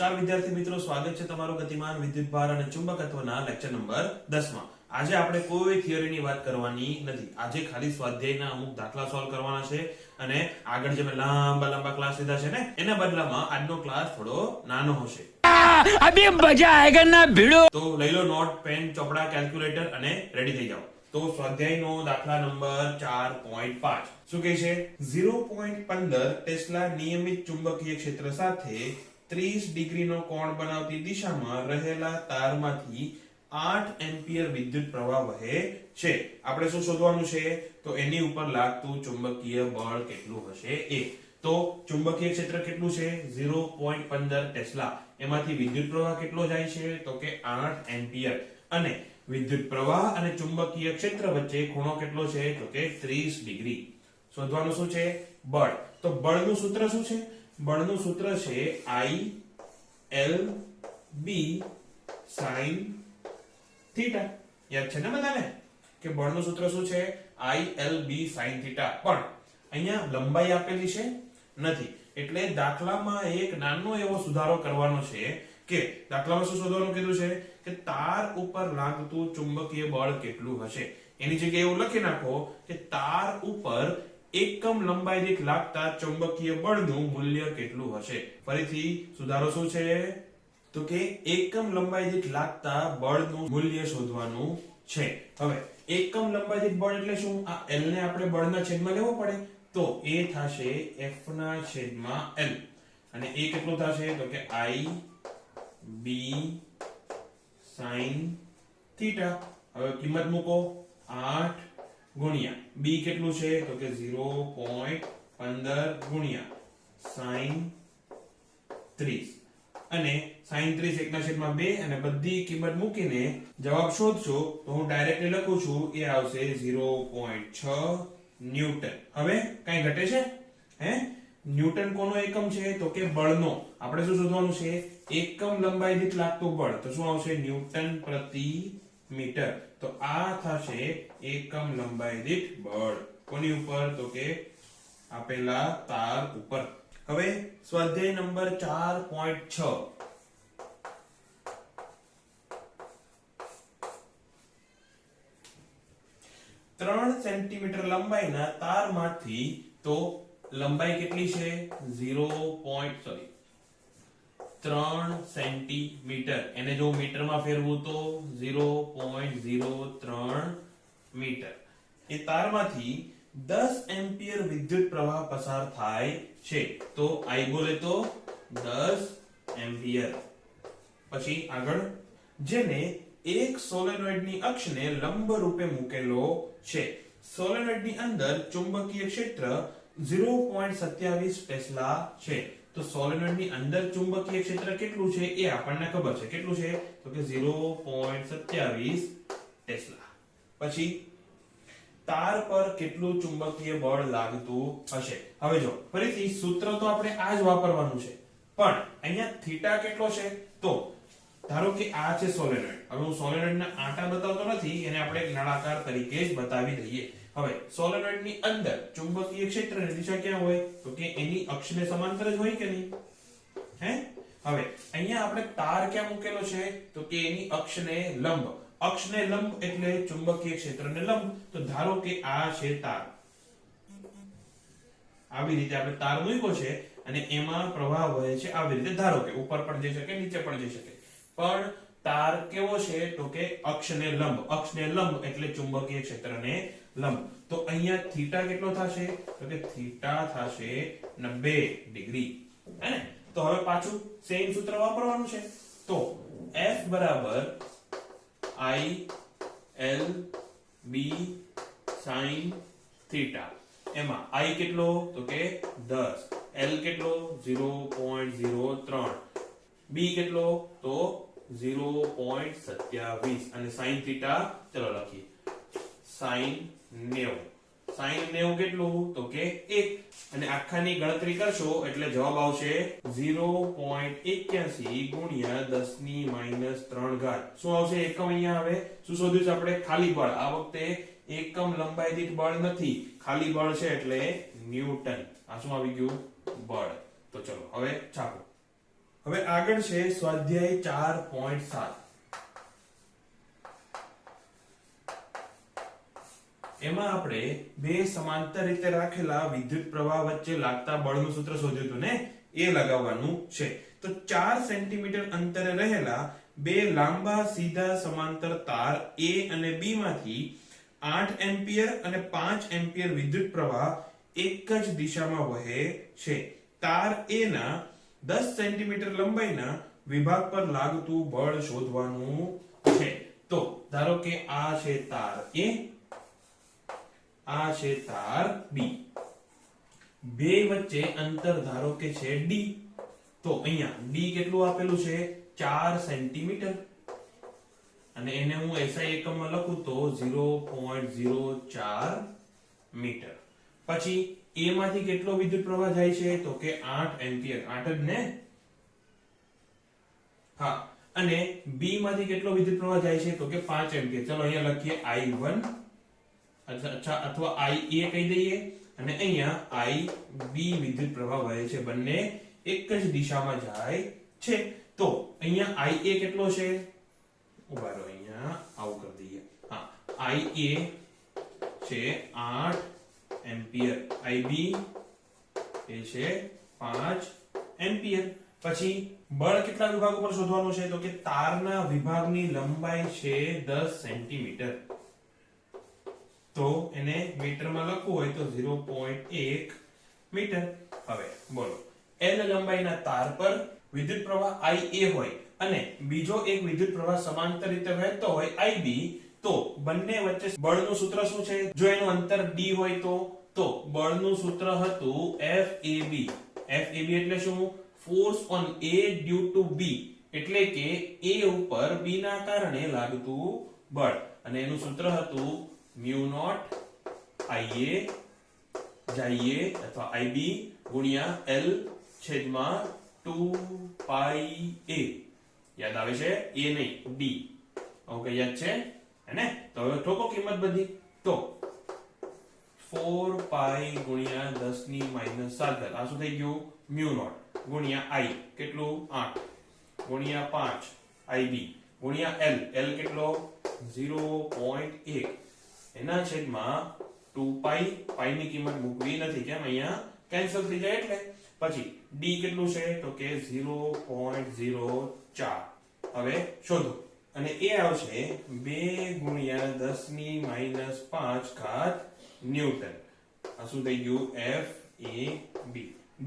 નમસ્કાર વિદ્યાર્થી મિત્રો, સ્વાગત છે તમારું ગતિમાન વિદ્યુતભાર અને ચુંબકત્વના લેક્ચર નંબર 10 માં। આજે આપણે કોઈ થિયરીની વાત કરવાની નથી। આજે ખાલી સ્વાધ્યાયના અમુક દાખલા સોલ્વ કરવાના છે અને આગળ જે મેં લાંબા ક્લાસ લીધા છે ને એના બદલામાં આજનો ક્લાસ થોડો નાનો હશે। अभी मजा आएगा ना भिड़ो। તો લઈ લો નોટ, પેન, ચોપડા, કેલ્ક્યુલેટર અને રેડી થઈ જાઓ। તો સ્વાધ્યાયનો દાખલા નંબર 4.5 શું કહે છે? 0.15 ટેસ્લા નિયમિત ચુંબકીય ક્ષેત્ર સાથે 30 ડિગ્રીનો કોણ બનાવતી દિશામાં રહેલા તારમાંથી 8 એમ્પિયર વિદ્યુત પ્રવાહ વહે છે। આપણે શું શોધવાનું છે? તો એની ઉપર લાગતું ચુંબકીય બળ કેટલું હશે એ। તો ચુંબકીય ક્ષેત્ર કેટલું છે? 0.15 ટેસ્લા। એમાંથી વિદ્યુત પ્રવાહ કેટલો જાય છે? તો કે 8 એમ્પિયર। અને વિદ્યુત પ્રવાહ અને ચુંબકીય ક્ષેત્ર વચ્ચે ખૂણો કેટલો છે? તો કે 30 ડિગ્રી। શોધવાનું શું છે? બળ। તો બળનું સૂત્ર શું છે? બળનું સૂત્ર છે I L B sin theta. યાદ છે ને બધાને કે બળનું સૂત્ર શું છે? I L B sin theta. પણ અહીંયા લંબાઈ આપેલી છે નથી, એટલે દાખલામાં એક નાનો એવો સુધારો કરવાનો છે કે દાખલામાં શું શોધવાનું કીધું છે કે તાર ઉપર લાગતું ચુંબકીય બળ કેટલું હશે। એની જગ્યાએ એવું લખી નાખો કે તાર ઉપર એકમ લંબાઈ દીઠ લાગતા ચુંબકીય બળનું મૂલ્ય કેટલું હશે। ફરીથી સુધારો શું છે? તો કે એકમ લંબાઈ દીઠ લાગતા બળનું મૂલ્ય શોધવાનું છે। હવે એકમ લંબાઈ દીઠ બળ એટલે શું? આ L ને આપણે બળના છેદમાં લેવો પડે, તો એ થશે F ના છેદમાં L। અને એ કેટલું થશે? તો કે I B sin થીટા। હવે કિંમત મૂકો, 8 ગુણ્યા b કેટલું છે? તો કે 0.15 ગુણ્યા sin 30 અને sin 30 1 ના છેદમાં 2 અને બધી કિંમત મૂકીને જવાબ શોધશો તો હું ડાયરેક્ટલી લખું છું, એ આવશે 0.6 ન્યૂટન। હવે કઈ ઘટે છે? હે, ન્યૂટન કોનો એકમ છે? તો કે બળનો। આપણે શું શોધવાનું છે? એકમ લંબાઈ દીઠ લાગતું બળ, તો શું આવશે? ન્યૂટન પ્રતિ મીટર। તો આ થશે એકમ લંબાઈ દીઠ બળ। કોની ઉપર? તો કે આપેલા તાર ઉપર। હવે સ્વાધ્યાય નંબર 4.6 3 સેન્ટીમીટર લંબાઈના તારમાંથી તો લંબાઈ કેટલી છે? 3 સેન્ટીમીટર। એને જો મીટરમાં ફેરવું તો 0.03 મીટર। એ તારમાંથી 10 એમ્પિયર વિદ્યુત પ્રવાહ પસાર થાય છે। તો I બોલે તો 10 એમ્પિયર। પછી આગળ, જેને એક સોલેનોઇડની અક્ષને લંબ રૂપે મૂકેલો છે। સોલેનોઇડની અંદર ચુંબકીય ક્ષેત્ર 0.27 ટેસ્લા છે। તો સોલેનોઇડની અંદર ચુંબકીય ક્ષેત્ર કેટલું છે એ આપણને ખબર છે। કેટલું છે? તો કે 0.27 ટેસ્લા। પછી તાર પર કેટલું ચુંબકીય બળ લાગતું હશે? હવે જો ફરીથી સૂત્ર તો આપણે આ જ વાપરવાનું છે, પણ અહીંયા થીટા કેટલો છે? તો ધારો કે આ છે સોલેનોઇડ। હવે હું સોલેનોઇડના આંટા બતાવતો નથી, એને આપણે એક નળાકાર તરીકે જ બતાવી દઈએ। હવે સોલેનોઇડની અંદર ચુંબકીય ક્ષેત્રની દિશા ક્યાં હોય? તો કે એની અક્ષને સમાંતર જ હોય કે નહીં? હે, હવે અહીંયા આપણે તાર ક્યાં મૂકેલો છે? તો કે એની અક્ષને લંબ। અક્ષને લંબ એટલે ચુંબકીય ક્ષેત્રને લંબ। તો ધારો કે આ છે તાર, આવી રીતે આપણે તાર મૂક્યો છે અને એમાં પ્રવાહ વહે છે આવી રીતે। ધારો કે ઉપર પણ જઈ શકે, નીચે પણ જઈ શકે, પણ તાર કેવો છે? તો કે અક્ષને લંબ। અક્ષને લંબ એટલે ચુંબકીય ક્ષેત્રને લંબ। તો અહીંયા થીટા કેટલો થશે? તો કે થીટા થશે 90 ડિગ્રી। હે ને? તો હવે પાછું સેમ સૂત્ર વાપરવાનું છે। તો F બરાબર I L B sin theta. એમાં I કેટલો? તો કે 10, L કેટલો? 0.03, B કેટલો? તો 0.27 અને sin થીટા ચલો લખીએ, sin 90। sin 90 કેટલું? તો કે 1 અને આખાની ગણતરી કરશો એટલે જવાબ આવશે 0.81 ગુણ્યા 10 ની -3 ઘાત। શું આવશે? એકમ અહીંયા આવે શું શોધ્યું છે આપણે? ખાલી બળ। આ વખતે એકમ લંબાઈ દીઠ બળ નથી, ખાલી બળ છે એટલે ન્યૂટન। આ શું આવી ગયું? બળ। તો ચલો હવે છાપો। હવે આગળ છે સ્વાધ્યાય 4.7. એમાં આપણે બે સમાંતર રીતે રાખેલા વિદ્યુત પ્રવાહ વચ્ચે લાગતા બળનું સૂત્ર શોધ્યું હતું ને, એ લગાવવાનું છે. તો 4 સેન્ટીમીટર અંતરે રહેલા બે લાંબા સીધા સમાંતર તાર A અને B માંથી 8 એમ્પિયર અને 5 એમ્પિયર વિદ્યુત પ્રવાહ એક જ દિશામાં વહે છે. તાર A ના 10 સેન્ટીમીટર લંબાઈના વિભાગ પર લાગતું બળ શોધવાનું છે. તો ધારો કે આ છે તાર A, આ છે તાર B. બે વચ્ચે અંતર ધારો કે છે D. તો અહીંયા D કેટલું આપેલું છે? 4 સેન્ટીમીટર. અને એને હું SI એકમમાં લખું તો 0.04 મીટર. પછી A માંથી કેટલો વિદ્યુત પ્રવાહ જાય છે? તો કે 8 એમ્પિયર. 8 જ ને? હા. અને B માંથી કેટલો વિદ્યુત પ્રવાહ જાય છે? તો કે 5 એમ્પિયર. ચલો અહીંયા લખીએ I1 અથવા IA કહી દઈએ, અને અહીંયા IB વિદ્યુત પ્રવાહ વહે છે. બંને એક જ દિશામાં જાય છે. તો અહીંયા IA કેટલો છે? ઉભા રહો, અહીંયા આવું કરી દઈએ. હા, IA છે 8 એમ્પિયર, IB એ છે 5 એમ્પિયર. પછી બળ કેટલા વિભાગ ઉપર શોધવાનું છે? તો કે તારના વિભાગની લંબાઈ છે 10 સેન્ટીમીટર. તો એને મીટરમાં લખવું હોય તો 0.1 મીટર. હવે બોલો, L લંબાઈના તાર પર વિદ્યુત પ્રવાહ IA હોય અને બીજો એક વિદ્યુત પ્રવાહ સમાંતર રીતે વહેતો હોય IB, તો બંને વચ્ચે બળનું સૂત્ર શું છે? જો એનું અંતર D હોય તો બળનું સૂત્ર હતું FAB. FAB એટલે શું? Force on A due to B. એટલે કે A ઉપર B ના કારણે લાગતું બળ. અને એનું સૂત્ર હતું mu naught IA જઈએ અથવા IB ગુણ્યા L છેદમાં 2 pi A. યાદ આવે છે? A નહીં, D. ઓકે, યાદ છે ને? તો હવે ઠોકો કિંમત બધી. તો 4 pi ગુણ્યા 10 ની -7. આ શું થઈ ગયું? mu naught ગુણ્યા I કેટલું? 8 ગુણ્યા 5 IB ગુણ્યા L. L કેટલો? 0.1 એના છેદમાં 2 pi. પાઈ ની કિંમત મૂકવી નથી, કેમ? અહીંયા કેન્સલ થઈ જાય એટલે. પછી D કેટલું છે? તો કે 0.04. હવે શોધો. અને એ આવશે 2 ગુણ્યા 10 ની -5 ઘાત ન્યૂટન. આ શું થઈ ગયું? FAB.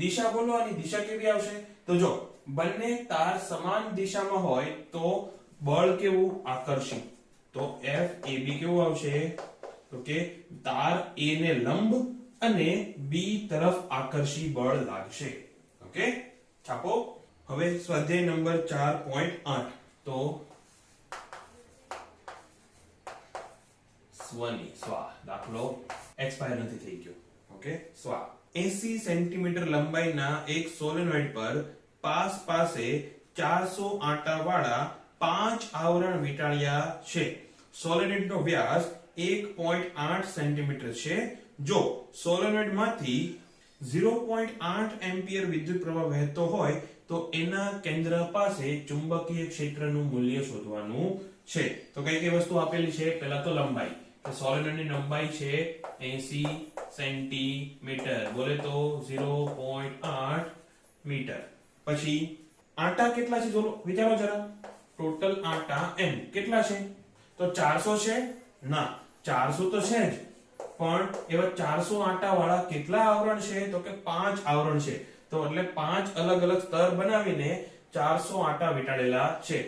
દિશા બોલો, આની દિશા કેવી આવશે? તો જો બંને તાર સમાન દિશામાં હોય તો બળ કેવું? આકર્ષિત. તો FAB કેવું આવશે? તો કે તાર A ને લંબ અને B તરફ આકર્ષી બળ લાગશે. ઓકે, છાપો. હવે સ્વાધ્યાય નંબર 4.8. તો સ્વા દાખલો એક્સપાયર નથી થઈ ગયો. ઓકે, સ્વા 80 સેન્ટીમીટર લંબાઈના એક સોલેનોઇડ પર પાસ પાસે 400 આંટા વાળા 5 આવરણ વીંટાળ્યા છે. સોલેનોઇડનો વ્યાસ 1.8 સેન્ટીમીટર છે. જો સોલેનોઇડ માંથી 0.8 એમ્પિયર વિદ્યુત પ્રવાહ વહેતો હોય તો એના કેન્દ્ર પાસે ચુંબકીય ક્ષેત્રનું મૂલ્ય શોધવાનું છે. તો કઈ કઈ વસ્તુ આપેલી છે? પહેલા તો લંબાઈ. તો સોલેનોઇડની લંબાઈ છે 80 સેન્ટીમીટર, બોલે તો 0.8 મીટર. પછી આંટા કેટલા છે? જોલો, વિચારો જરા. ટોટલ આંટા m કેટલા છે? તો 400 છે? ના, 400 તો છે જ, પણ એવા 400 આંટા વાળા કેટલા આવરણ છે? તો કે 5 આવરણ છે. તો એટલે 5 અલગ અલગ સ્તર બનાવીને 400 આંટા વીંટાળેલા છે.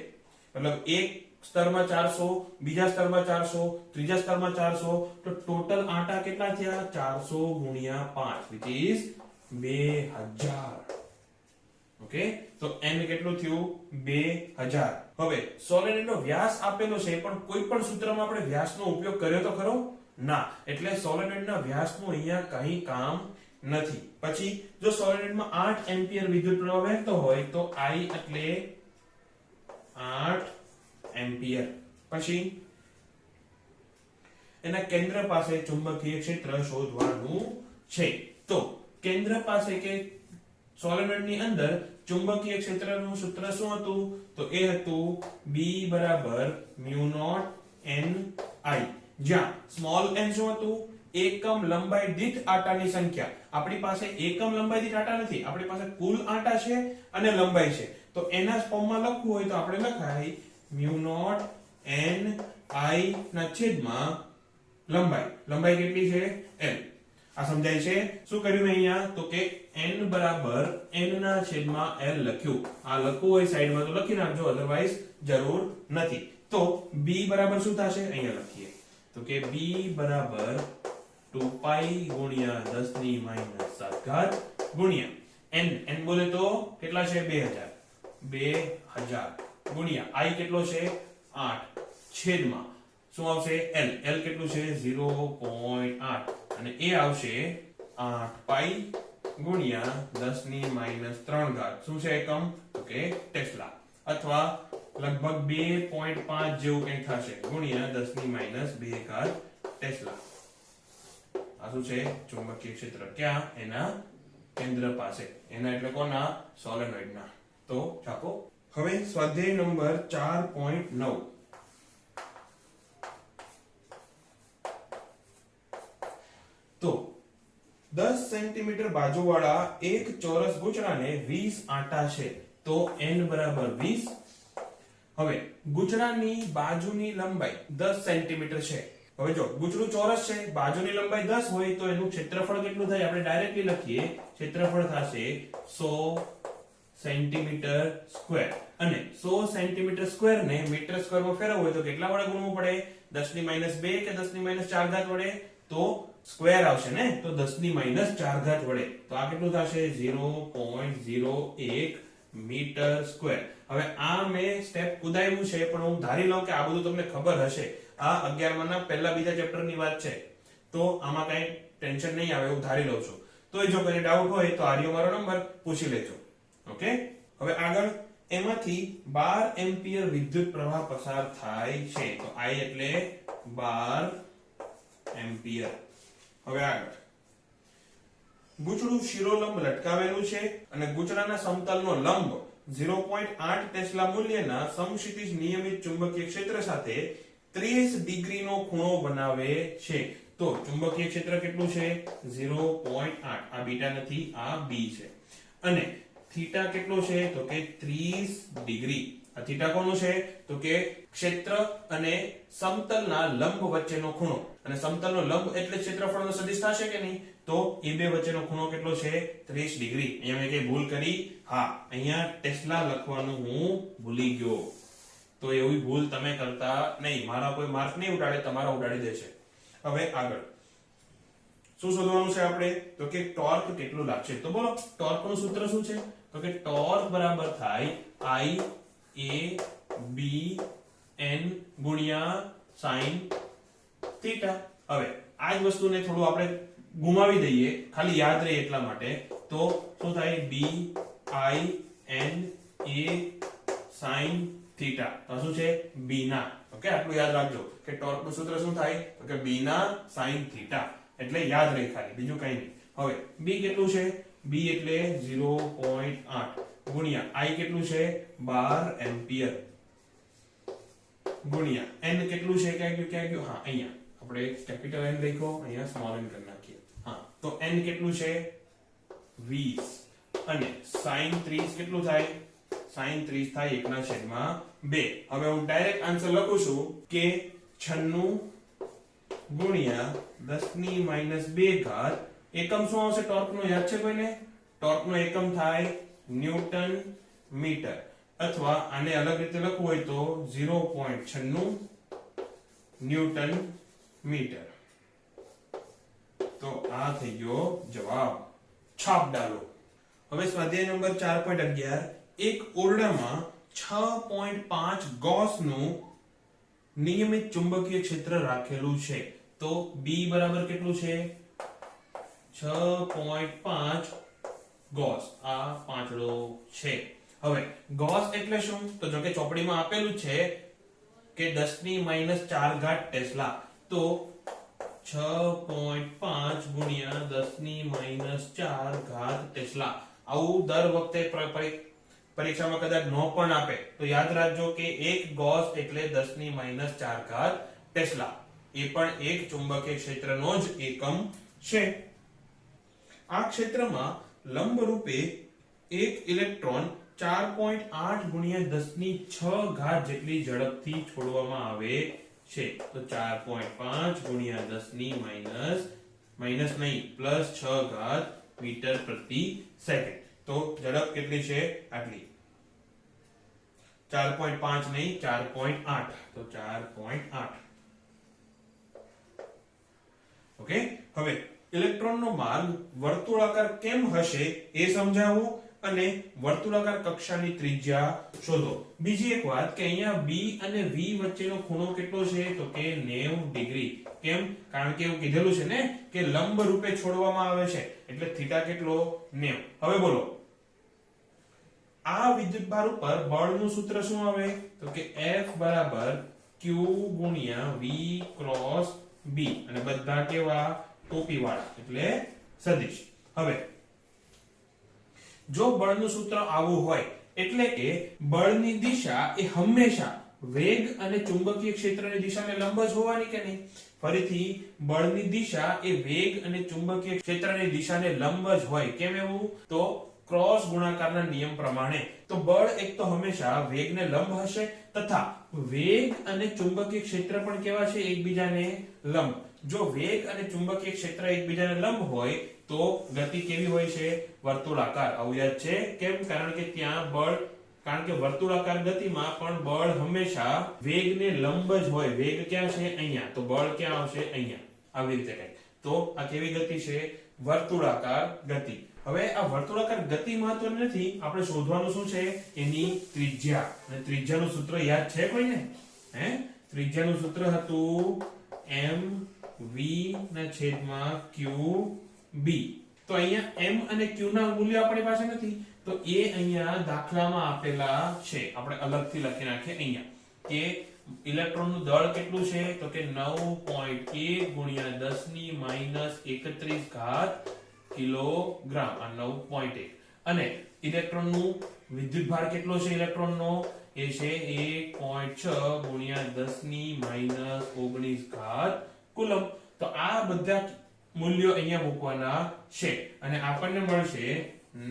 મતલબ એક સ્તરમાં 400, બીજા સ્તરમાં 400, ત્રીજા સ્તરમાં 400, તો ટોટલ આંટા કેટલા થયા? 400 ગુણ્યા 5 which is 2000. ઓકે, તો n કેટલું થયું? 2000. હવે સોલેનોઇડનો વ્યાસ આપેલો છે, પણ કોઈ પણ સૂત્રમાં આપણે વ્યાસનો ઉપયોગ કર્યો તો ખરો? ના, એટલે સોલેનોઇડના વ્યાસનું અહીંયા કંઈ કામ નથી. પછી જો સોલેનોઇડમાં 8 એમ્પિયર વિદ્યુત પ્રવાહ વહેતો હોય તો I એટલે 8 એમ્પિયર. પછી એના કેન્દ્ર પાસે ચુંબકીય ક્ષેત્ર શોધવાનું છે. તો કેન્દ્ર પાસે કે સોલેનોઇડની અંદર ચુંબકીય ક્ષેત્રનું સૂત્ર શું હતું? તો એ હતું B બરાબર મ્યુ નોટ n I, જ્યાં સ્મોલ n શું હતું? એકમ લંબાઈ દીઠ આંટાની સંખ્યા. આપણી પાસે એકમ લંબાઈ દીઠ આંટા નથી, આપણી પાસે કુલ આંટા છે અને લંબાઈ છે. તો એના ફોર્મમાં લખવું હોય તો આપણે લખાય મ્યુ નોટ n I ના છેદમાં લંબાઈ. લંબાઈ કેટલી છે? l. આ સમજાય છે? શું કર્યું મેં અહીંયા? તો કે n બરાબર n ના છેદમાં l લખ્યું. આ લખવું હોય સાઈડમાં તો લખી નાખજો, અધરવાઇઝ જરૂર નથી. તો b બરાબર શું થશે? અહીંયા લખીએ તો કે b બરાબર 2 પાઈ ગુણ્યા 10 ની માઈનસ 7 ઘાત ગુણ્યા n બોલે તો કેટલા છે? 2000 ગુણ્યા i કેટલો છે? 8 છેદમાં શું આવશે? l. l કેટલું છે? 0.8 અને એ આવશે 8 પાઈ ગુણ્યા 10 ની માઈનસ 3 ઘાત. શું છે એકમ? તો કે ટેસ્લા, અથવા લગભગ 2.5 જેવું કંઈક થશે ગુણ્યા 10 ની માઈનસ 2 ઘાત ટેસ્લા. આ શું છે? ચુંબકીય ક્ષેત્ર. ક્યાં? એના કેન્દ્ર પાસે. એના એટલે કોના? સોલેનોઇડના. તો છાપો. હવે સ્વાધ્યાય નંબર 4.9. તો 10 સેન્ટીમીટર બાજુવાળા એક ચોરસ ગૂંચળાને 20 આંટા છે, તો n બરાબર 20. હવે ગૂંચળાની બાજુની લંબાઈ 10 સેન્ટીમીટર છે. હવે જો ગૂંચળું ચોરસ છે, બાજુની લંબાઈ 10 હોય તો એનું ક્ષેત્રફળ કેટલું થાય? આપણે ડાયરેક્ટલી લખીએ, ક્ષેત્રફળ થશે 100 સેન્ટીમીટર સ્ક્વેર. અને 100 સેન્ટીમીટર સ્ક્વેર ને મીટર સ્ક્વેરમાં ફેરવવું હોય તો કેટલા વડે ગુણવું પડે? 10 ની માઈનસ 2 કે 10 ની માઈનસ 4 ઘાત વડે? તો સ્ક્વેર આવશે ને, તો 10 ની માઈનસ 4 ઘાત વડે. તો આ કેટલું થશે? 0.01 મીટર સ્ક્વેર. હવે આ મેં સ્ટેપ કુદાવ્યું છે, પણ હું ધારી લઉં કે આ બધું તમને ખબર હશે. આ 11 ના પહેલા બીજા ચેપ્ટરની વાત છે, તો આમાં કઈ ટેન્શન નહીં આવે એવું ધારી લઉં છું. તો જો કોઈ ડાઉટ હોય તો આર્યો મારો નંબર પૂછી લેજો. ઓકે. હવે આગળ એમાંથી 12 એમ્પિયર વિદ્યુત પ્રવાહ પસાર થાય છે. તો I એટલે 12 એમ્પિયર. હવે આગળ ગૂંચળું શિરોલંબ લટકાવેલું છે અને ગૂંચળાના સમતલનો લંબ 0.8 ટેસ્લા મૂલ્યના સમક્ષિતિજ નિયમિત ચુંબકીય ક્ષેત્ર સાથે 30 ડિગ્રીનો ખૂણો બનાવે છે. તો ચુંબકીય ક્ષેત્ર કેટલું છે? 0.8. આ બીટા નથી, આ બી છે. અને થીટા કેટલો છે? તો કે 30 ડિગ્રી. આ થીટા કોનું છે? તો કે ક્ષેત્ર અને સમતલના લંબ વચ્ચેનો ખૂણો. અને સમતલનો લંબ એટલે ક્ષેત્રફળનો સદિશ થશે કે નહીં? તો એ બે વચ્ચેનો ખૂણો કેટલો છે? 30 ડિગ્રી. અહીંયા મેં કઈ ભૂલ કરી? હા, અહીંયા ટેસ્લા લખવાનું હું ભૂલી ગયો. તો એવી ભૂલ તમે કરતા નહીં. મારા કોઈ માર્ક નહીં ઉડાડે, તમારા ઉડાડી દેશે. હવે આગળ શું શોધવાનું છે આપણે? તો કે ટોર્ક કેટલું લાગશે. તો બોલો, ટોર્કનું સૂત્ર શું છે? તો કે ટોર્ક બરાબર થાય I a b n ગુણ્યા sin થીટા. હવે આ જ વસ્તુને થોડું આપણે ગુમાવી દઈએ, ખાલી યાદ રહે એટલા માટે. તો શું થાય? b I n a sin theta. તો શું છે? b ના. ઓકે, આટલું યાદ રાખજો કે ટોર્કનું સૂત્ર શું થાય? તો કે b ના sin થીટા. એટલે યાદ રહે ખાલી, બીજું કંઈ નહીં. હવે b કેટલું છે? b એટલે 0.8 ગુણ્યા I કેટલું છે? 12 એમ્પિયર ગુણ્યા n કેટલું છે? ક્યાં ગયું? હા, અહીંયા આપણે કેપિટલ N લખ્યો, અહીંયા સ્મોલ n કરી નાખીએ. હા, તો n કેટલું છે? 20. અને sin 30 કેટલું થાય? sin 30 થાય 1/2. હવે હું ડાયરેક્ટ આન્સર લખું છું કે 96 ગુણ્યા 10 ની માઈનસ 2 ઘાત. એકમ શું આવશે ટોર્કનો? યાદ છે કોઈને? ટોર્કનો એકમ થાય ન્યૂટન મીટર, અથવા આને અલગ રીતે લખવું હોય તો 0.96 ન્યૂટન મીટર. તો આ થઈ ગયો જવાબ. છાપ ડાલો. હવે સ્વાધ્યાય નંબર 4.11. એક ઓરડામાં 6.5 ગૌસનું નિયમિત ચુંબકીય ક્ષેત્ર રાખેલું છે. તો B બરાબર કેટલું છે? 6.5 ગૌસ. આ પાંચડો છે. હવે ગૌસ એટલે શું? તો જો કે ચોપડીમાં આપેલું છે કે 10 ની માઈનસ 4 ઘાત ટેસ્લા. તો 6.5 ગુણ્યા 10 ની માઈનસ 4 ઘાત ટેસ્લા. આવું દર વખતે પરીક્ષામાં કદાચ નો પણ આપે તો યાદ રાખજો કે 1 ગોસ એટલે 10⁻⁴ ટેસ્લા. એ પણ એક ચુંબકીય ક્ષેત્રનો જ એકમ છે. આ ક્ષેત્રમાં લંબરૂપે એક ઇલેક્ટ્રોન 4.8 ગુણ્યા 10⁶ જેટલી ઝડપથી છોડવામાં આવે છે. તો 4.5 ગુણ્યા 10⁻⁻6 મીટર પ્રતિ સેકન્ડ. તો ઝડપ કેટલી છે? આટલી. 4.5 નહીં, 4.8. તો 4.8. ઓકે. હવે ઇલેક્ટ્રોનનો માર્ગ વર્તુળાકાર કેમ હશે એ સમજાવો અને વર્તુળાકાર કક્ષાની ત્રિજ્યા શોધો. બીજી એક વાત કે અહીંયા B અને V વચ્ચેનો ખૂણો કેટલો છે? તો કે 90 ડિગ્રી. કેમ? કારણ કે એવું કીધેલું છે ને કે લંબ રૂપે છોડવામાં આવે છે એટલે થીટા કેટલો? 90. હવે બોલો આ વિદ્યુતભાર ઉપર બળનું સૂત્ર શું આવે? તો કે F બરાબર Q ગુણ્યા V ક્રોસ B. અને બધા કેવા? ટોપી વાળા એટલે સદિશ. હવે જો બળનું સૂત્ર આવું હોય એટલે કે બળની દિશા એ હંમેશા વેગ અને ચુંબકીય ક્ષેત્રની દિશાને લંબ જ હોવાની કે નહીં? ફરીથી બળની દિશા એ વેગ અને ચુંબકીય ક્ષેત્રની દિશાને લંબ જ હોય. કેમ એવું? તો ક્રોસ ગુણાકારના નિયમ પ્રમાણે તો બળ એક તો હંમેશા વેગને લંબ હશે તથા વેગ અને ચુંબકીય ક્ષેત્ર પણ કેવા છે? એકબીજાને લંબ. જો વેગ અને ચુંબકીય ક્ષેત્ર એકબીજાને લંબ હોય તો ગતિ કેવી હોય છે? વર્તુળાકાર. આવું યાદ છે? કેમ? કારણ કે ત્યાં બળ, કારણ કે વર્તુળાકાર ગતિમાં પણ બળ હંમેશા વેગને લંબ જ હોય. વેગ ક્યાં છે? અહીંયા. તો બળ ક્યાં આવશે? અહીંયા. આવી રીતે કંઈક. તો આ કેવી ગતિ છે? વર્તુળાકાર ગતિ. હવે આ વર્તુળાકાર ગતિ મહત્વની નથી, આપણે શોધવાનું શું છે? એની ત્રિજ્યા. અને ત્રિજ્યાનું સૂત્ર યાદ છે કોઈને? ત્રિજ્યાનું સૂત્ર હતું mv ના છેદમાં qb. તો અહીંયા m અને q ના મૂલ્યો આપણી પાસે નથી તો એ અહીંયા દાખલામાં આપેલા છે. આપણે અલગથી લખી નાખીએ અહીંયા કે ઇલેક્ટ્રોનનું દળ કેટલું છે? તો કે 9.1 ગુણ્યા 10⁻31 કિલોગ્રામ. આ 9.1. અને ઇલેક્ટ્રોનનું વિદ્યુતભાર કેટલો છે ઇલેક્ટ્રોનનો? એ છે 1.6 ગુણ્યા 10⁻19 કુલમ. તો આ બધા મૂલ્યો અહીંયા મૂકવાના છે અને આપણને મળશે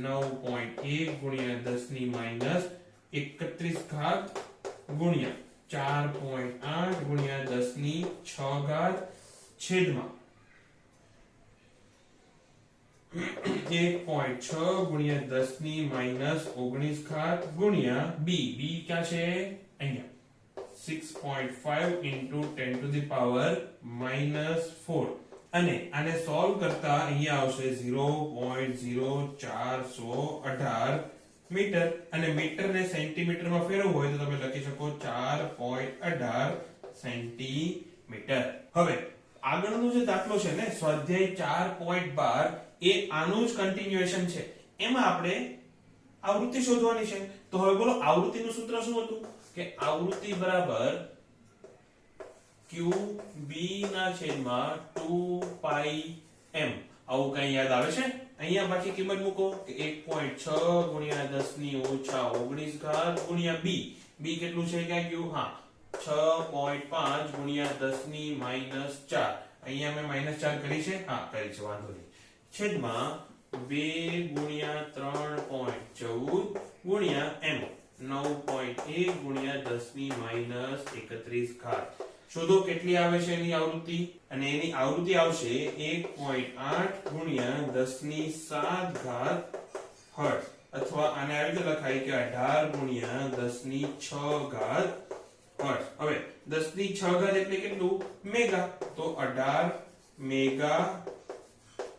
9.1 ગુણ્યા 10⁻31 ગુણ્યા 4.8 ગુણ્યા 10⁶ છેદમાં 1.6 ગુણ્યા 10⁻19 ગુણ્યા b. b ક્યાં છે? અહીંયા. 6.5 into 10 to the power -4. અને આને સોલ્વ કરતા અહીંયા આવશે 0.0418 મીટર. અને મીટર ને સેન્ટીમીટરમાં ફેરવવું હોય તો તમે લખી શકો 4.18 સેન્ટીમીટર. હવે આગળનો જે દાખલો છે ને સ્વાધ્યાય 4.12 એ આનું જ કન્ટિન્યુએશન છે. એમાં આપણે આવૃત્તિ શોધવાની છે. તો હવે બોલો આવૃત્તિનું સૂત્ર શું હતું? કે આવૃત્તિ બરાબર qb ના છેદમાં 2πm. આવું કઈ યાદ આવે છે? અહીંયા બાકી કિંમત મૂકો કે 1.6 ગુણ્યા 10⁻19 ગુણ્યા b. b કેટલું છે? ક્યાં ગયું? હા, 6.5 ગુણ્યા 10⁻4. અહીંયા મેં -4 કરી છે. હા, કરી છે, વાંધો નહીં. છેદમાં 2 ગુણ્યા 3.14 ગુણ્યા m. 9.1 ગુણ્યા 10⁻31. શોધો કેટલી આવે છે એની આવૃત્તિ? અને એની આવૃત્તિ આવશે 1.8 ગુણ્યા 10⁷ હર્ટ્ઝ. અથવા આને આવી રીતે લખાય કે 18 ગુણ્યા 10⁶ હર્ટ્ઝ. હવે 10⁶ એટલે કેટલું? મેગા. તો 18 મેગા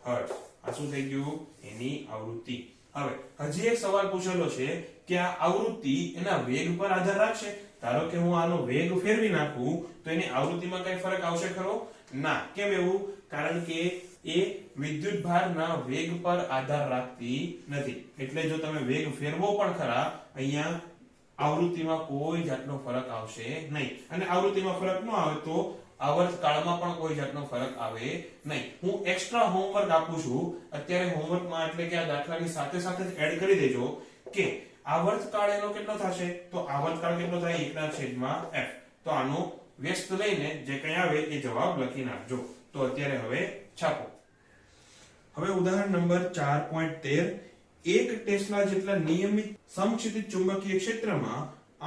હર્ટ્ઝ. આ શું થઈ ગયું? એની આવૃત્તિ. હવે હજી એક સવાલ પૂછેલો છે કે આ આવૃત્તિ એના વેગ પર આધાર રાખશે. ધારો કે હું આનો વેગ ફેરવી નાખું તો એની આવૃત્તિમાં કઈ ફરક આવશે ખરો? ના. કેમ એવું? કારણ કે એ વિદ્યુતભારના વેગ પર આધાર રાખતી નથી. એટલે જો તમે વેગ ફેરવો પણ ખરા, અહીંયા આવૃત્તિમાં કોઈ જાતનો ફરક આવશે નહીં. અને આવૃત્તિમાં ફરક ન આવે તો આવર્તકાળમાં પણ કોઈ જાતનો ફરક આવે નહીં. હું એક્સ્ટ્રા હોમવર્ક આપું છું અત્યારે હોમવર્કમાં, એટલે કે આ દાખલાની સાથે સાથે જ એડ કરી દેજો કે આવર્તકાળ એનો કેટલો થશે? તો આવર્તકાળ કેટલો થાય? 1/f. તો આનો વ્યસ્ત લઈને જે કંઈ આવે એ જવાબ લખી નાખજો. તો અત્યારે હવે છાપો. હવે ઉદાહરણ નંબર 4.13, 1 ટેસ્લા જેટલા નિયમિત સમક્ષિતિજ ચુંબકીય ક્ષેત્રમાં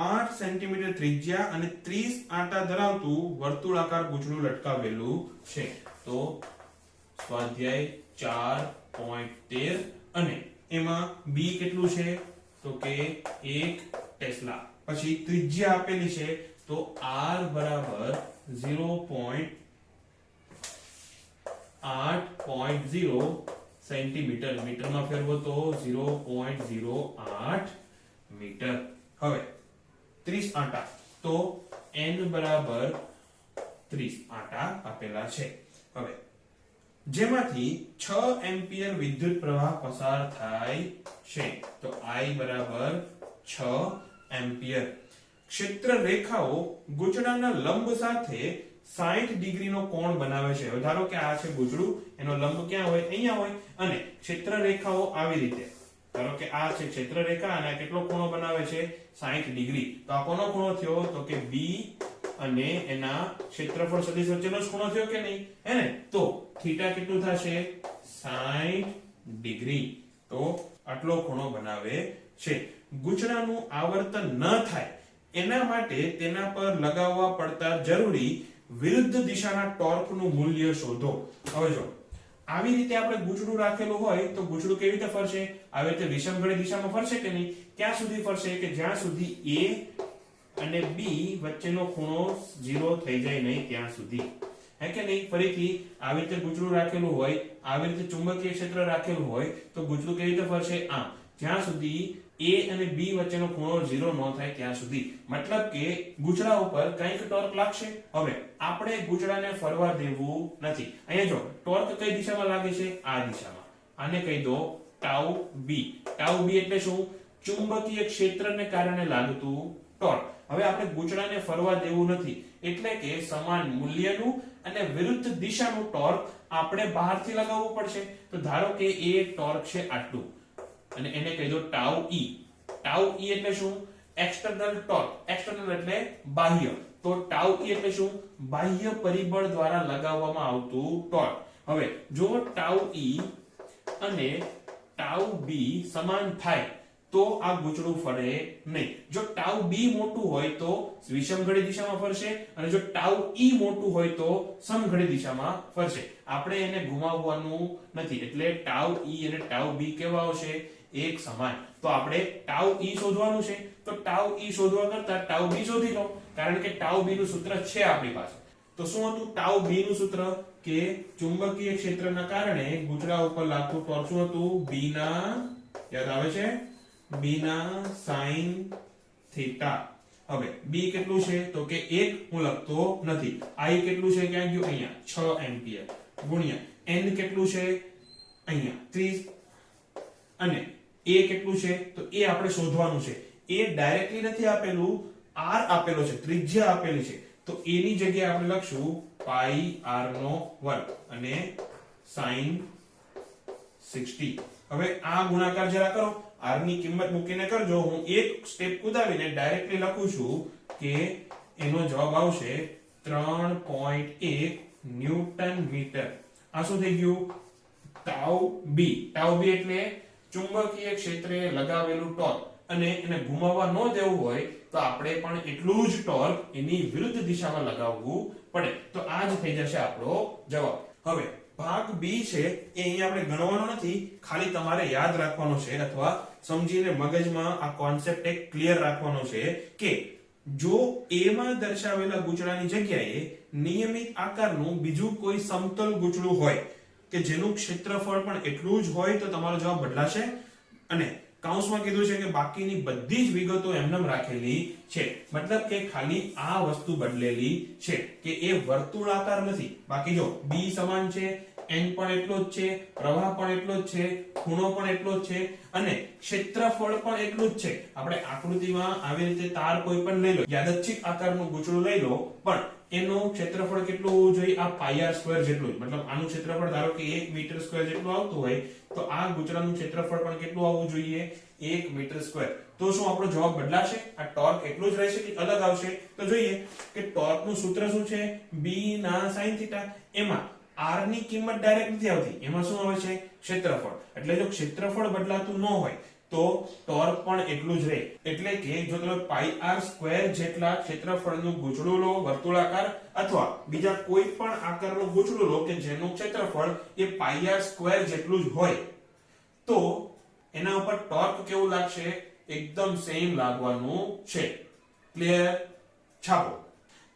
8 સેન્ટીમીટર ત્રિજ્યા અને 30 આંટા ધરાવતું વર્તુળાકાર ગૂંચળું લટકાવેલું છે. તો સ્વાધ્યાય 4.13 અને એમાં બી કેટલું છે? તો કે 1 ટેસ્લા. પછી ત્રિજ્યા આપેલી છે તો r બરાબર 0.8.0 સેન્ટીમીટર, મીટરમાં ફેરવો તો 0.08 મીટર. હવે 30 આંટા તો n બરાબર 30 આંટા આપેલા છે. હવે જેમાંથી 6 એમ્પિયર વિદ્યુત પ્રવાહ પસાર થાય છે તો I બરાબર 6 એમ્પિયર. ક્ષેત્ર રેખાઓ ગૂંચળાના લંબ સાથે 60 ડિગ્રીનો કોણ બનાવે છે. હવે ધારો કે આ છે ગૂંચળું, એનો લંબ ક્યાં હોય? અહીંયા હોય, અને ક્ષેત્ર રેખાઓ આવી રીતે, ધારો કે આ છે ક્ષેત્ર રેખા અને આ કેટલો ખૂણો બનાવે છે? 60 ડિગ્રી. તો આ કોનો ખૂણો થયો? તો કે B અને એના ક્ષેત્રફળ સદિશ વચ્ચેનો જ ખૂણો થયો કે નહીં? હે ને? તો થીટા કેટલું થશે? 60 ડિગ્રી. તો આટલો ખૂણો બનાવે છે. ગૂંચળાનું આવર્તન ન થાય એના માટે તેના પર લગાવવા પડતા જરૂરી વિરુદ્ધ દિશાના ટોર્કનું મૂલ્ય શોધો. હવે જો આવી રીતે આપણે ગૂંચળું રાખેલું હોય તો ગૂંચળું કેવી રીતે ફરશે? આવી રીતે વિષમઘડી દિશામાં ફરશે કે નહીં? ક્યાં સુધી ફરશે? કે જ્યાં સુધી A અને B વચ્ચેનો ખૂણો 0 થઈ જાય નહીં ત્યાં સુધી. હે કે નહીં? ફરીથી આવી રીતે ગૂંચળું રાખેલું હોય, આવી રીતે ચુંબકીય ક્ષેત્ર રાખેલું હોય તો ગૂંચળું કેવી રીતે ફરશે? આમ, જ્યાં સુધી A અને B વચ્ચેનો ખૂણો 0 ન થાય ત્યાં સુધી. મતલબ કે ગૂંચળા ઉપર કંઈક ટોર્ક લાગશે. હવે આપણે ગૂંચળાને ફરવા દેવું નથી. અહીંયા જો ટોર્ક કઈ દિશામાં લાગે છે? આ દિશામાં. આને કહી દો ટાઉ B. ટાઉ B એટલે શું? ચુંબકીય ક્ષેત્રને કારણે લાગતું ટોર્ક. હવે આપણે ગૂંચળાને ફરવા દેવું નથી એટલે કે સમાન મૂલ્યનું અને વિરુદ્ધ દિશાનું ટોર્ક આપણે બહારથી લગાવવું પડશે. તો ધારો કે એ ટોર્ક છે આટલું અને એને કહી દો ટાઉ E. ટાઉ E એટલે શું? External torque. એક્સટર્નલ એટલે બાહ્ય. તો ટાઉ E એટલે શું? બાહ્ય પરિબળ દ્વારા લગાવવામાં આવતું ટોર્ક. હવે જો ટાઉ E અને ટાઉ B સમાન થાય તો આ ગૂંચળું ફરે નહીં. જો ટાઉ B મોટું હોય તો વિષમઘડી દિશામાં ફરશે અને જો ટાઉ E મોટું હોય તો સમઘડી દિશામાં ફરશે. આપણે એને ઘુમાવવાનું નથી એટલે ટાઉ E અને ટાઉ B કેવા આવશે? એક સમાન. તો આપણે ટાઉ E શોધવાનું છે તો ટાઉ E શોધવા કરતા ટાઉ B શોધી લો, કારણ કે ટાઉ B નું સૂત્ર છે આપણી પાસે. તો શું હતું ટાઉ B નું સૂત્ર? કે ચુંબકીય ક્ષેત્રના કારણે ગૂંચળા ઉપર લાગતું ટોર્ક શું હતું? B ના, યાદ આવે છે? B ના sin થીટા. હવે B કેટલું છે? તો કે 1 હું લખતો નથી. I કેટલું છે? ક્યાં ગયું? અહીંયા 6 એમ્પિયર ગુણ્યા n કેટલું છે? અહીંયા 30 અને A કેટલું છે? તો એ આપણે શોધવાનું છે. એ ડાયરેક્ટલી નથી આપેલું, r આપેલો છે, ત્રિજ્યા આપેલી છે. તો a ની જગ્યાએ આપણે લખશું પાઈ r નો વર્ગ અને sin 60. હવે આ ગુણાકાર જરા કરો, r ની કિંમત મૂકીને કરજો. હું એક સ્ટેપ કુદાવીને ડાયરેક્ટલી લખું છું કે એનો જવાબ આવશે 3.1 ન્યૂટન મીટર. આ શું થઈ ગયું? Tau B. ટાઉ B એટલે ચુંબકીય ક્ષેત્રે લગાવેલું ટોર્ક અને એને ઘુમાવવા ન દેવું હોય તો આપણે પણ એટલું જ ટોર્ક એની વિરુદ્ધ દિશામાં લગાવવું પડે. તો આ જ થઈ જશે આપણો જવાબ. હવે ભાગ B છે એ અહીંયા આપણે ગણવાનો નથી, ખાલી તમારે યાદ રાખવાનો છે અથવા સમજીને મગજમાં આ કોન્સેપ્ટ એક ક્લિયર રાખવાનો છે કે જો A માં દર્શાવેલા ગૂંચળાની જગ્યાએ નિયમિત આકારનું બીજું કોઈ સમતલ ગૂંચળું હોય કે જેનું ક્ષેત્રફળ પણ એટલું જ હોય તો તમારો જવાબ બદલાશે. અને કૌંસમાં કીધું છે કે બાકીની બધી જ વિગતો એમનેમ રાખેલી છે. મતલબ કે ખાલી આ વસ્તુ બદલેલી છે કે એ વર્તુળાકાર નથી. બાકી જો B સમાન છે, n પણ એટલો જ છે, પ્રવાહ પણ એટલો જ છે, ખૂણો પણ એટલો જ છે અને ક્ષેત્રફળ પણ એટલું જ છે. આપણે આકૃતિમાં આવી રીતે તાર કોઈ પણ લઈ લો, યાદચ્છિક આકારનું ગૂંચળું લઈ લો, પણ એનું ક્ષેત્રફળ કેટલું હોવું જોઈએ? આ πr² જેટલું. મતલબ આનું ક્ષેત્રફળ ધારો કે 1 મીટર² જેટલું આવતું હોય તો આ ગૂંચળાનું ક્ષેત્રફળ પણ કેટલું આવવું જોઈએ? 1 મીટર². તો શું આપણો જવાબ બદલાશે? આ ટોર્ક એટલું જ રહેશે કે અલગ આવશે? તો જોઈએ કે ટોર્ક નું સૂત્ર શું છે? B ના sin થીટા. એમાં r ની કિંમત ડાયરેક્ટ નથી આવતી, એમાં શું આવે છે? ક્ષેત્રફળ. એટલે જો ક્ષેત્રફળ બદલાતું ન હોય તો ટોર્ક પણ એટલું જ રહે. એટલે કે જો તમે પાઈ r સ્ક્વેર જેટલા ક્ષેત્રફળનું ગૂંચળું લો વર્તુળાકાર અથવા બીજા કોઈ પણ આકારનું ગૂંચળું લો કે જેનું ક્ષેત્રફળ એ પાઈ r સ્ક્વેર જેટલું જ હોય તો એના ઉપર ટોર્ક કેવું લાગશે? એકદમ સેમ લાગવાનું છે. ક્લિયર? છાપો.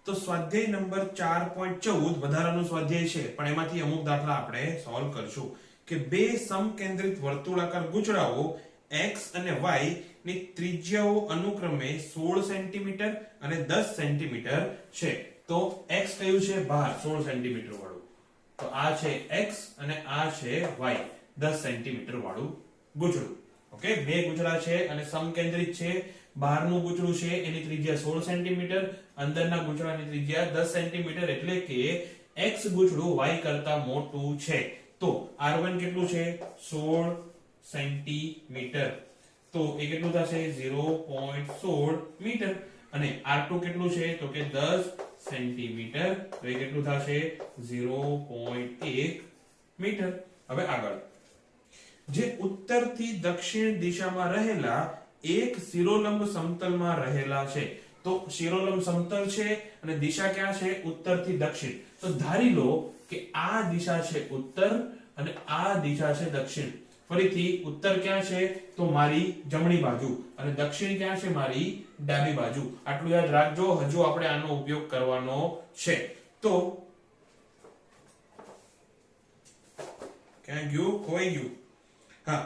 તો સ્વાધ્યાય નંબર 4.14 વધારાનું સ્વાધ્યાય છે, પણ એમાંથી અમુક દાખલા આપણે સોલ્વ કરશું કે બે સમકેન્દ્રિત વર્તુળાકાર ગૂંચળાઓ x અને y ની ત્રિજ્યાઓ અનુક્રમે 16 સેન્ટીમીટર અને 10 સેન્ટીમીટર છે. તો x કયું છે? બહાર 16 સેન્ટીમીટર વાળું. તો આ છે x અને આ છે y, 10 સેન્ટીમીટર વાળું ગૂંચળું. ઓકે, બે ગૂંચળા છે અને સમકેન્દ્રિત છે. બહારનું ગૂંચળું છે એની ત્રિજ્યા 16 સેન્ટીમીટર, અંદરના ગૂંચળાની ત્રિજ્યા 10 સેન્ટીમીટર, એટલે કે x ગૂંચળું y કરતા મોટું છે. તો r1 કેટલું છે? 16 સેન્ટીમીટર. તો એ કેટલું થશે? 0.16 મીટર. અને r2 કેટલું છે? તો કે 10 સેન્ટીમીટર. તો એ કેટલું થશે? 0.1 મીટર. હવે આગળ, જે ઉત્તરથી દક્ષિણ દિશામાં રહેલા એક શિરોલંબ સમતલમાં રહેલા છે. તો શિરોલંબ સમતલ છે અને દિશા ક્યાં છે? ઉત્તરથી દક્ષિણ. તો ધારી લો કે આ દિશા છે ઉત્તર અને આ દિશા છે દક્ષિણ. ફરીથી ઉત્તર ક્યાં છે? તો મારી જમણી બાજુ, અને દક્ષિણ ક્યાં છે? મારી ડાબી બાજુ. આટલું યાદ રાખજો, હજુ આપણે આનો ઉપયોગ કરવાનો છે. તો ક્યાં ગયું? ખોઈ ગયું. હા,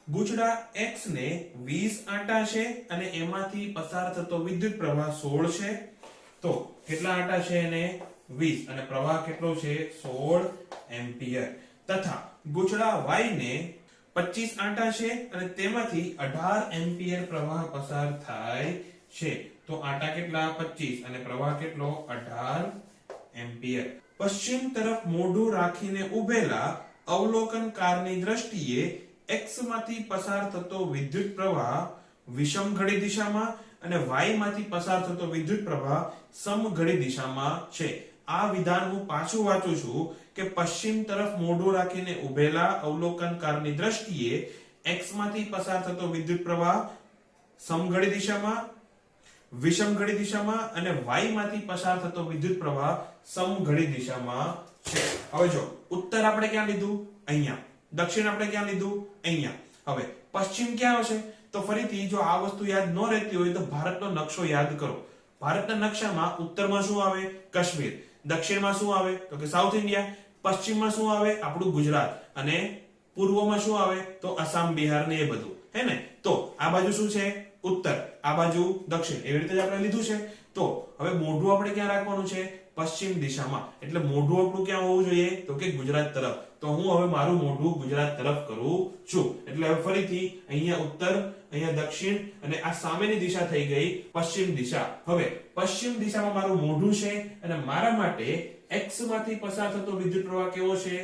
ગૂંચળા x ને 20 આંટા છે અને એમાંથી પસાર થતો વિદ્યુત પ્રવાહ 16 છે. તો કેટલા આંટા છે? એને 20, અને પ્રવાહ કેટલો છે? 16 એમ્પિયર. તથા ગૂંચળા y ને 25 આંટા છે અને તેમાંથી 18 એમ્પિયર પ્રવાહ પસાર થાય છે. તો આંટા કેટલા? 25 અને પ્રવાહ કેટલો? 18 એમ્પિયર. પશ્ચિમ તરફ મોઢું રાખીને ઉભેલા અવલોકનકારની દ્રષ્ટિએ x માંથી પસાર થતો વિદ્યુત પ્રવાહ વિષમ ઘડી દિશામાં અને y માંથી પસાર થતો વિદ્યુત પ્રવાહ સમઘડી દિશામાં છે. આ વિધાન હું પાછું વાંચું છું કે પશ્ચિમ તરફ મોઢું રાખીને ઉભેલા અવલોકનકારની દ્રષ્ટિએ x માંથી પસાર થતો વિદ્યુત પ્રવાહ સમઘડી દિશામાં, વિષમ ઘડી દિશામાં અને y માંથી પસાર થતો વિદ્યુત પ્રવાહ સમઘડી દિશામાં છે. હવે જો ઉત્તર આપણે ક્યાં લીધું? અહીંયા. દક્ષિણ આપણે ક્યાં લીધું? અહીંયા. હવે પશ્ચિમ ક્યાં આવશે? તો ફરીથી જો આ વસ્તુ યાદ ન રહેતી હોય તો ભારતનો નકશો યાદ કરો. ભારતના નકશામાં ઉત્તરમાં શું આવે? કાશ્મીર. દક્ષિણમાં શું આવે? તો કે સાઉથ ઇન્ડિયા. પશ્ચિમમાં શું આવે? આપણું ગુજરાત. અને પૂર્વમાં શું આવે? તો આસામ, બિહાર ને એ બધું. હે ને? તો આ બાજુ શું છે? ઉત્તર. આ બાજુ દક્ષિણ. એવી રીતે જ આપણે લીધું છે. તો હવે મોઢું આપણે ક્યાં રાખવાનું છે? પશ્ચિમ દિશામાં. એટલે મોઢું આપણું ક્યાં હોવું જોઈએ? તો કે ગુજરાત તરફ. તો હું હવે મારું મોઢું ગુજરાત તરફ કરું છું. એટલે હવે ફરીથી અહીંયા ઉત્તર, અહીંયા દક્ષિણ અને આ સામેની દિશા થઈ ગઈ પશ્ચિમ દિશા. હવે પશ્ચિમ દિશામાં મારું મોઢું છે અને મારા માટે x માંથી પસાર થતો વિદ્યુત પ્રવાહ કેવો છે?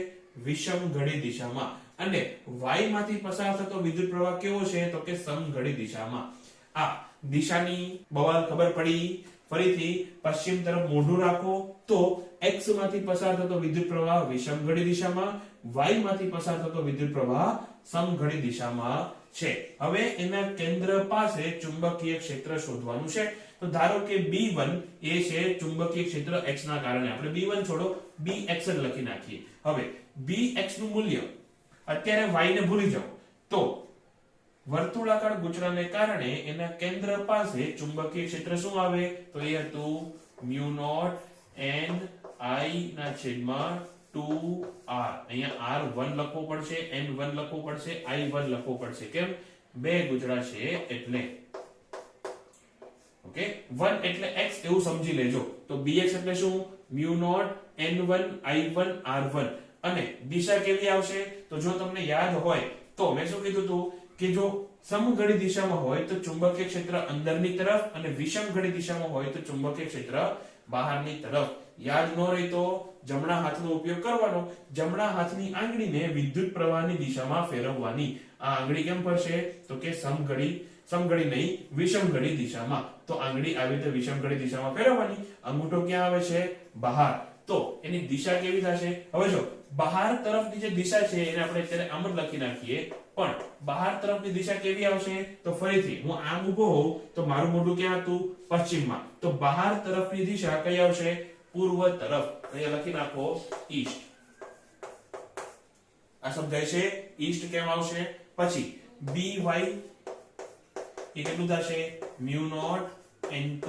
વિષમ ઘડી દિશામાં. અને y માંથી પસાર થતો વિદ્યુત પ્રવાહ કેવો છે? તો કે સમઘડી દિશામાં. આ દિશાની બવાલ ખબર પડી? ફરીથી પશ્ચિમ તરફ મોઢું રાખો તો x માંથી પસાર થતો વિદ્યુત પ્રવાહ વિષમ ઘડી દિશામાં, y માંથી પસાર થતો વિદ્યુત પ્રવાહ સમઘડી દિશામાં છે. હવે એના કેન્દ્ર પાસે ચુંબકીય ક્ષેત્ર શોધવાનું છે. તો ધારો કે B1 એ છે ચુંબકીય ક્ષેત્ર x ના કારણે. આપણે B1 છોડો, Bx જ લખી નાખીએ. હવે Bx નું મૂલ્ય અત્યારે y ને ભૂલી જાઓ. તો વર્તુળાકાર ગૂંચળાને કારણે એના કેન્દ્ર પાસે ચુંબકીય ક્ષેત્ર શું આવે? તો એ હતું μ0 n I ના છેદમાં 2r. અહીંયા r1 લખવો પડશે, n1 લખવો પડશે, i1 લખવો પડશે. કેમ? બે ગૂંચળા છે એટલે. ઓકે, 1 એટલે x એવું સમજી લેજો. તો bx એટલે શું? μ0 n1 i1 r1. અને દિશા કેવી આવશે? તો જો તમને યાદ હોય તો મેં શું કીધું હતું કે જો સમઘડી દિશામાં હોય તો ચુંબકીય ક્ષેત્ર અંદરની તરફ અને વિષમ ઘડી દિશામાં હોય તો ચુંબકીય ક્ષેત્ર બહારની તરફ. યાદ ન રહી તો જમણા હાથનો ઉપયોગ કરવાનો. જમણા હાથની આંગળીને વિદ્યુત પ્રવાહની દિશામાં ફેરવવાની. આ આંગળી કેમ ફરશે? તો કે સમઘડી નહીં વિષમઘડી દિશામાં. તો આંગળી આવી રીતે વિષમઘડી દિશામાં ફેરવવાની. અંગૂઠો ક્યાં આવે છે? બહાર. તો એની દિશા કેવી થશે? હવે જો બહાર તરફની જે દિશા છે એને આપણે અત્યારે આમ જ લખી નાખીએ, પણ બહાર તરફની દિશા કેવી આવશે? તો ફરીથી હું આમ ઊભો હોઉં તો મારું મોઢું ક્યાં હતું? પશ્ચિમમાં. તો બહાર તરફની દિશા કઈ આવશે? પૂર્વ તરફ. અહીંયા લખી નાખો ઈસ્ટ. આ સમજાય છે? ઈસ્ટ કેમ આવશે? પછી by એ કેટલું થશે? મ્યુ નોટ n2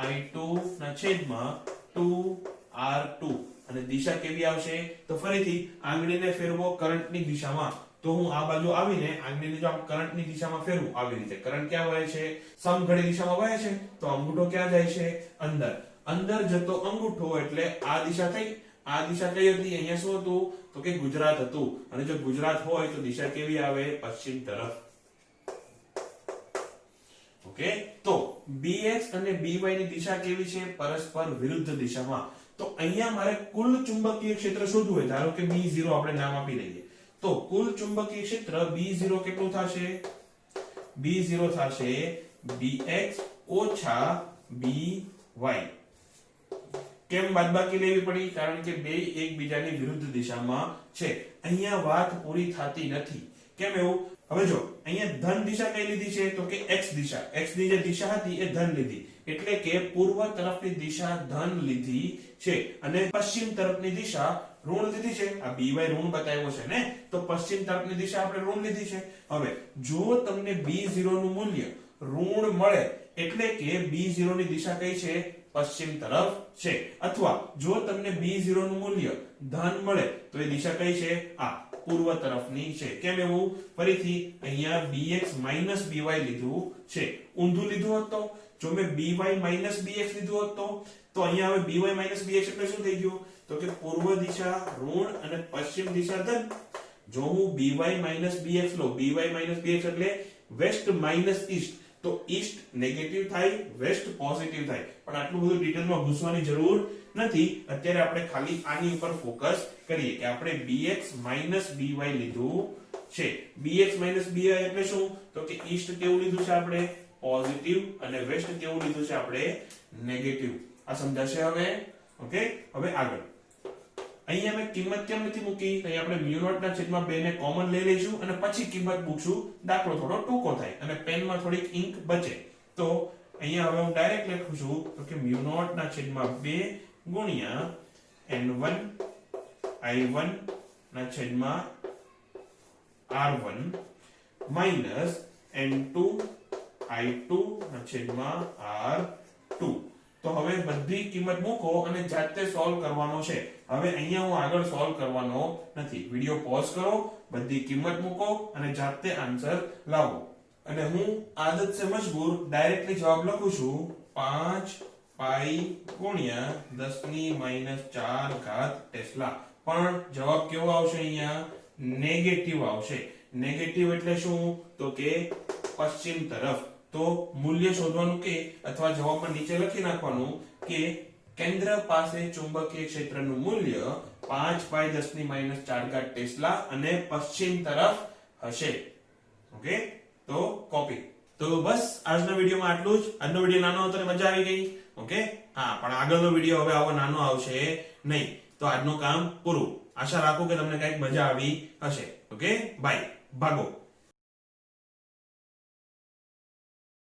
i2 ના છેદમાં 2r2. અને દિશા કેવી આવશે? તો ફરીથી આંગળીને ફેરવો કરંટની દિશામાં. તો હું આ બાજુ આવીને આંગળીને જો આમ કરંટની દિશામાં ફેરવું આવી રીતે, કરંટ ક્યાં વહે છે? સમઘડી દિશામાં વહે છે. તો અંગૂઠો ક્યાં જાય છે? અંદર. અંદર જતો અંગૂઠો એટલે આ દિશા થઈ. આ દિશા કઈ હતી? અહીંયા શું હતું? તો કે ગુજરાત હતું. અને જો ગુજરાત હોય તો દિશા કેવી આવે? પશ્ચિમ તરફ. ઓકે, તો bx અને by ની દિશા કેવી છે? પરસ્પર વિરુદ્ધ દિશામાં. તો અહીંયા મારે કુલ ચુંબકીય ક્ષેત્ર શોધવું હોય. ધારો કે B0 આપણે નામ આપી દઈએ. તો કુલ ચુંબકીય ક્ષેત્ર B0 કેટલું થશે? B0 થશે bx ઓછા by. કેમ બાદબાકી લેવી પડી? કારણ કે બે એકબીજાની વિરુદ્ધ દિશામાં છે. અહીંયા વાત પૂરી થતી નથી. કેમ એવું? હવે જો અહીંયા ધન દિશા કઈ લીધી છે? તો કે x દિશા. x ની જે દિશા હતી એ ધન લીધી, એટલે કે પૂર્વ તરફની દિશા ધન લીધી છે અને પશ્ચિમ તરફની દિશા ઋણ લીધી છે. આ by ઋણ બતાવ્યો છે ને, તો પશ્ચિમ તરફની દિશા આપણે ઋણ લીધી છે. હવે જો તમને B0 નું મૂલ્ય ઋણ મળે એટલે કે B0 ની દિશા કઈ છે? પશ્ચિમ તરફ છે. અથવા જો તમને B0 નું મૂલ્ય ધન મળે તો એ દિશા કઈ છે? આ પૂર્વ તરફની છે. કેમ એવું? ફરીથી અહીંયા bx by લીધું છે. ઊંધું લીધું હોત તો, જો મેં by bx લીધું હોત તો અહીંયા હવે by bx એટલે શું થઈ ગયું? તો કે પૂર્વ દિશા ઋણ અને પશ્ચિમ દિશા ધન. જો હું by bx લઉં, by bx એટલે વેસ્ટ માઇનસ ઈસ્ટ, તો ઈસ્ટ નેગેટિવ થાય, વેસ્ટ પોઝિટિવ થાય. પણ આટલું બધું ડિટેલમાં ઘૂસવાની જરૂર નથી. અત્યારે આપણે ખાલી આની ઉપર ફોકસ કરીએ કે આપણે bx by લીધું છે. bx by એટલે શું? તો કે ઈસ્ટ કેવું લીધું છે આપણે? પોઝિટિવ. અને વેસ્ટ કેવું લીધું છે આપણે? નેગેટિવ. આ સમજાશે હવે? ઓકે, હવે આગળ. અહીંયા મેં કિંમત કેમ નથી મૂકી? અહીંયા આપણે મ્યુ નોટ ના છેદમાં 2 ને કોમન લઈ લઈશું અને પછી કિંમત મૂકશું. દાખલો થોડો ટૂંકો થાય અને પેનમાં થોડીક ઇંક બચે. તો અહીંયા હવે હું ડાયરેક્ટ લખું છું તો કે મ્યુ નોટ ના છેદમાં 2 ગુણ્યા n1 i1 ના છેદમાં r1 માઈનસ n2 i2 ના છેદમાં r2. તો હવે બધી કિંમત મૂકો અને જાતે સોલ્વ કરવાનો છે. હવે અહીંયા હું આગળ સોલ્વ કરવાનો નથી. વિડિયો પોઝ કરો, બધી કિંમત મૂકો અને જાતે આન્સર લાવો. અને હું આદત સે મજબૂર ડાયરેક્ટલી જવાબ લખું છું 5 પાઈ ગુણ્યા 10 ની -4 ઘાત ટેસ્લા. પણ જવાબ કેવો આવશે? અહીંયા નેગેટિવ આવશે. નેગેટિવ એટલે શું? તો કે પશ્ચિમ તરફ. તો મૂલ્ય શોધવાનું કે અથવા જવાબમાં નીચે લખી નાખવાનું કે કેન્દ્ર પાસે ચુંબકીય ક્ષેત્રનું મૂલ્ય 5 પાઈ 10 ની -4 ઘાત ટેસ્લા અને પશ્ચિમ તરફ હશે. ઓકે, તો કોપી. તો બસ આજના વિડીયોમાં આટલું જ. આજનો વિડીયો નાનો હતો ને મજા આવી ગઈ. ઓકે, હા, પણ આગળનો વિડીયો હવે આવો નાનો આવશે નહીં. તો આજનું કામ પૂરું. આશા રાખું કે તમને કંઈક મજા આવી હશે. ઓકે, બાય, ભાગો.